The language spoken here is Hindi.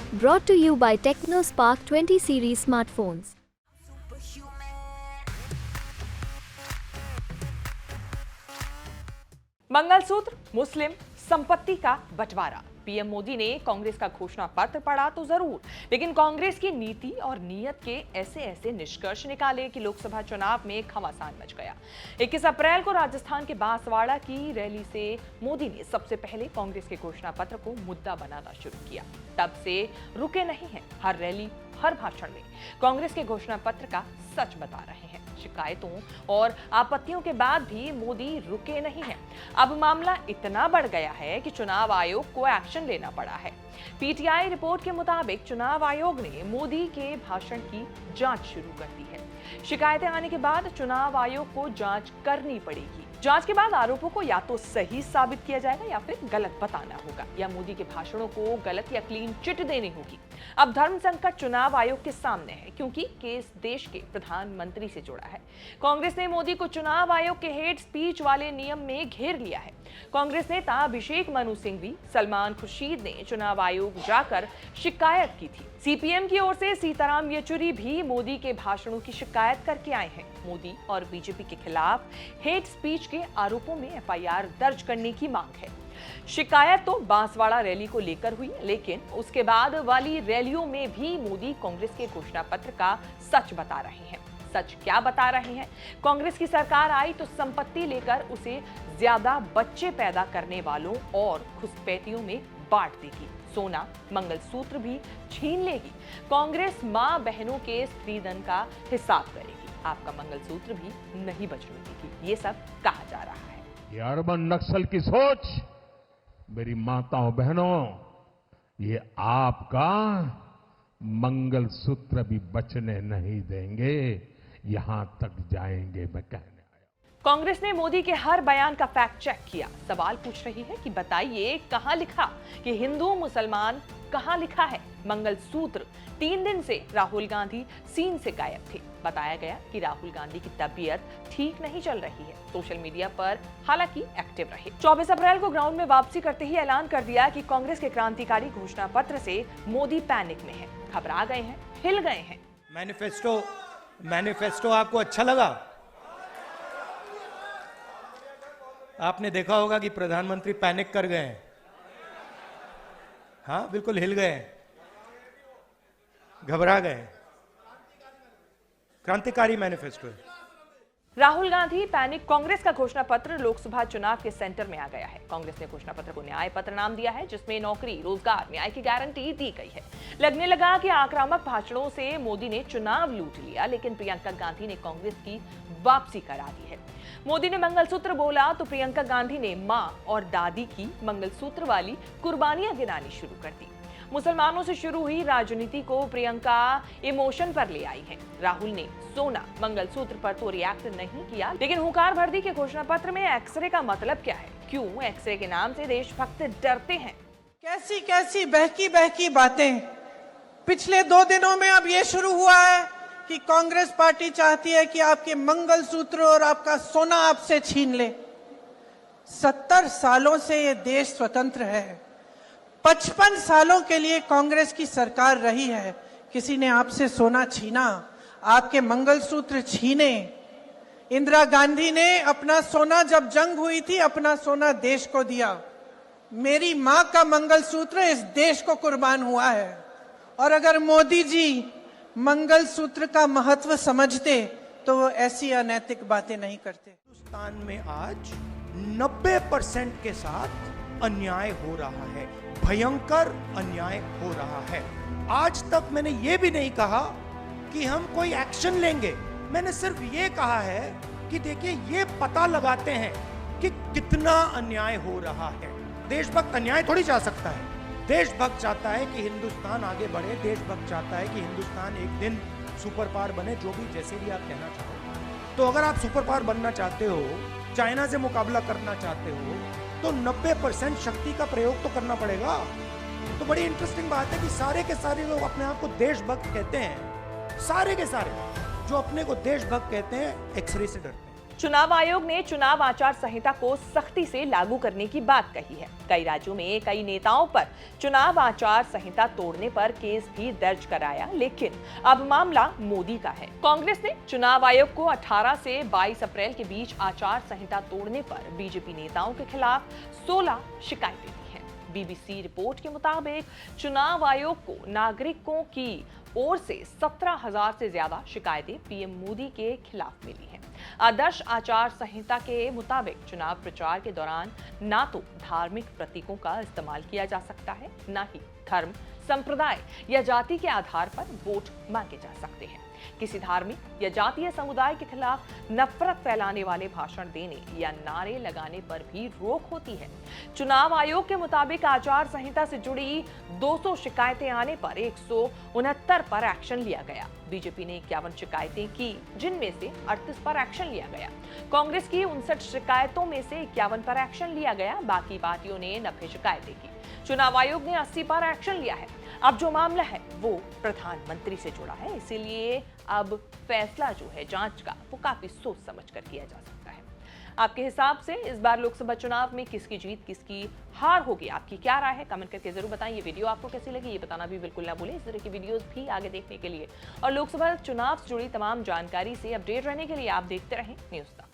Brought to you by TechnoSpark 20 series smartphones. Mangalsutra, मुस्लिम संपत्ति का बंटवारा। पीएम मोदी ने कांग्रेस का घोषणा पत्र पढ़ा तो जरूर, लेकिन कांग्रेस की नीति और नीयत के ऐसे निष्कर्ष निकाले कि लोकसभा चुनाव में घमासान मच गया। 21 अप्रैल को राजस्थान के बांसवाड़ा की रैली से मोदी ने सबसे पहले कांग्रेस के घोषणा पत्र को मुद्दा बनाना शुरू किया। तब से रुके नहीं हैं। हर रैली, हर भाषण में कांग्रेस के घोषणा पत्र का सच बता रहे हैं। शिकायतों और आपत्तियों के बाद भी मोदी रुके नहीं हैं। अब मामला इतना बढ़ गया है कि चुनाव आयोग को एक्शन लेना पड़ा है। पीटीआई रिपोर्ट के मुताबिक चुनाव आयोग ने मोदी के भाषण की जांच शुरू कर दी है। शिकायतें आने के बाद चुनाव आयोग को जांच करनी पड़ेगी। जांच के बाद आरोपों को या तो सही साबित किया जाएगा या फिर गलत बताना होगा, या मोदी के भाषणों को गलत या क्लीन चिट देनी होगी। अब धर्म संकट चुनाव आयोग के सामने है, क्योंकि केस देश के प्रधानमंत्री से जुड़ा है। कांग्रेस ने मोदी को चुनाव आयोग के हेट स्पीच वाले नियम में घेर लिया है। कांग्रेस नेता अभिषेक मनु सिंघवी, सलमान खुर्शीद ने चुनाव आयोग जाकर शिकायत की थी। सीपीएम की ओर से सीताराम येचुरी भी मोदी के भाषणों की शिकायत करके आए हैं। मोदी और बीजेपी के खिलाफ हेट स्पीच के आरोपों में एफआईआर दर्ज करने की मांग है। शिकायत तो बांसवाड़ा रैली को लेकर हुई, लेकिन उसके बाद वाली रैलियों में भी मोदी कांग्रेस के घोषणा पत्र का सच बता रहे हैं। सच क्या बता रहे हैं? कांग्रेस की सरकार आई तो संपत्ति लेकर उसे ज्यादा बच्चे पैदा करने वालों और घुसपैठियों में बांट देगी। सोना, मंगलसूत्र भी छीन लेगी। कांग्रेस मां बहनों के स्त्रीधन का हिसाब करेगी। आपका मंगलसूत्र भी नहीं बचने देगी। ये सब कहा जा रहा है। ये अर्बन नक्सल की सोच, मेरी माताओं बहनों, ये आपका मंगलसूत्र भी बचने नहीं देंगे। यहां तक जाएंगे, मैं कहने आया। कांग्रेस ने मोदी के हर बयान का फैक्ट चेक किया। सवाल पूछ रही है कि बताइए कहां लिखा कि हिंदू मुसलमान, कहां लिखा है मंगलसूत्र? 3 दिन से राहुल गांधी सीन से गायब थे। बताया गया कि राहुल गांधी की तबीयत ठीक नहीं चल रही है। सोशल मीडिया पर हालांकि एक्टिव रहे। 24 अप्रैल को ग्राउंड में वापसी करते ही ऐलान कर दिया कि कांग्रेस के क्रांतिकारी घोषणा पत्र से मोदी पैनिक में है, घबरा गए हैं, हिल गए हैं। मैनिफेस्टो आपको अच्छा लगा? आपने देखा होगा कि प्रधानमंत्री पैनिक कर गए हैं। हाँ, बिल्कुल हिल गए, घबरा गए। क्रांतिकारी मैनिफेस्टो है। राहुल गांधी पैनिक। कांग्रेस का घोषणा पत्र लोकसभा चुनाव के सेंटर में आ गया है। कांग्रेस ने घोषणा पत्र को न्याय पत्र नाम दिया है, जिसमें नौकरी, रोजगार, न्याय की गारंटी दी गई है। लगने लगा कि आक्रामक भाषणों से मोदी ने चुनाव लूट लिया, लेकिन प्रियंका गांधी ने कांग्रेस की वापसी करा दी है। मोदी ने मंगलसूत्र बोला तो प्रियंका गांधी ने मां और दादी की मंगलसूत्र वाली कुर्बानियां गिनानी शुरू कर दी। मुसलमानों से शुरू हुई राजनीति को प्रियंका इमोशन पर ले आई है। राहुल ने सोना, मंगलसूत्र पर तो रिएक्ट नहीं किया, लेकिन हुंकार भर दी कि घोषणा पत्र में एक्सरे का मतलब क्या है? क्यों एक्सरे के नाम से देशभक्त डरते हैं? कैसी कैसी बहकी बातें। पिछले 2 दिनों में अब ये शुरू हुआ है कि कांग्रेस पार्टी चाहती है कि आपके मंगलसूत्र और आपका सोना आपसे छीन ले। 70 सालों से ये देश स्वतंत्र है। 55 सालों के लिए कांग्रेस की सरकार रही है। किसी ने आपसे सोना छीना, आपके मंगलसूत्र छीने? इंदिरा गांधी ने अपना सोना, जब जंग हुई थी, अपना सोना देश को दिया। मेरी मां का मंगलसूत्र इस देश को कुर्बान हुआ है। और अगर मोदी जी मंगलसूत्र का महत्व समझते तो वो ऐसी अनैतिक बातें नहीं करते। हिंदुस्तान में आज 90% के साथ अन्याय हो रहा है, भयंकर अन्याय हो रहा है। आज तक मैंने ये भी नहीं कहा कि हम कोई एक्शन लेंगे। मैंने सिर्फ ये कहा है कि देखिए, ये पता लगाते हैं कि कितना अन्याय हो रहा है। देशभक्त अन्याय थोड़ी चाह सकता है। देशभक्त चाहता है कि हिंदुस्तान आगे बढ़े। देशभक्त चाहता है कि हिंदुस्तान एक दिन सुपर पावर बने, जो भी जैसे भी आप कहना चाहो। तो अगर आप सुपर पावर बनना चाहते हो, चाइना से मुकाबला करना चाहते हो, तो 90% शक्ति का प्रयोग तो करना पड़ेगा। तो बड़ी इंटरेस्टिंग बात है कि सारे के सारे लोग अपने आप को देशभक्त कहते हैं। सारे के सारे जो अपने को देशभक्त कहते हैं, एक्सरे से डरते हैं। चुनाव आयोग ने चुनाव आचार संहिता को सख्ती से लागू करने की बात कही है। कई राज्यों में कई नेताओं पर चुनाव आचार संहिता तोड़ने पर केस भी दर्ज कराया, लेकिन अब मामला मोदी का है। कांग्रेस ने चुनाव आयोग को 18 से 22 अप्रैल के बीच आचार संहिता तोड़ने पर बीजेपी नेताओं के खिलाफ 16 शिकायतें दी हैं। बीबीसी रिपोर्ट के मुताबिक चुनाव आयोग को नागरिकों की ओर से 17,000 से ज्यादा शिकायतें पीएम मोदी के खिलाफ मिली हैं। आदर्श आचार संहिता के मुताबिक चुनाव प्रचार के दौरान ना तो धार्मिक प्रतीकों का इस्तेमाल किया जा सकता है, ना ही धर्म, संप्रदाय या जाति के आधार पर वोट मांगे जा सकते हैं। किसी धार्मिक या जातीय समुदाय के खिलाफ नफरत फैलाने वाले भाषण देने या नारे लगाने पर भी रोक होती है। चुनाव आयोग के मुताबिक आचार संहिता से जुड़ी 200 शिकायतें आने पर 169 पर एक्शन लिया गया। बीजेपी ने 51 शिकायतें की, जिनमें से 38 पर एक्शन लिया गया। कांग्रेस की 59 शिकायतों में से 51 पर एक्शन लिया गया। बाकी पार्टियों ने 90 शिकायतें की। चुनाव आयोग ने 80 पर एक्शन लिया है। अब जो मामला है वो प्रधानमंत्री से जुड़ा है, इसीलिए अब फैसला जो है जांच का वो काफी सोच समझ कर किया जा सकता है। आपके हिसाब से इस बार लोकसभा चुनाव में किसकी जीत किसकी हार होगी, आपकी क्या राय है, कमेंट करके जरूर बताएं। ये वीडियो आपको कैसी लगी ये बताना भी बिल्कुल ना भूलें। इस तरह की वीडियोस भी आगे देखने के लिए और लोकसभा चुनाव से जुड़ी तमाम जानकारी से अपडेट रहने के लिए आप देखते रहें न्यूज़ तक।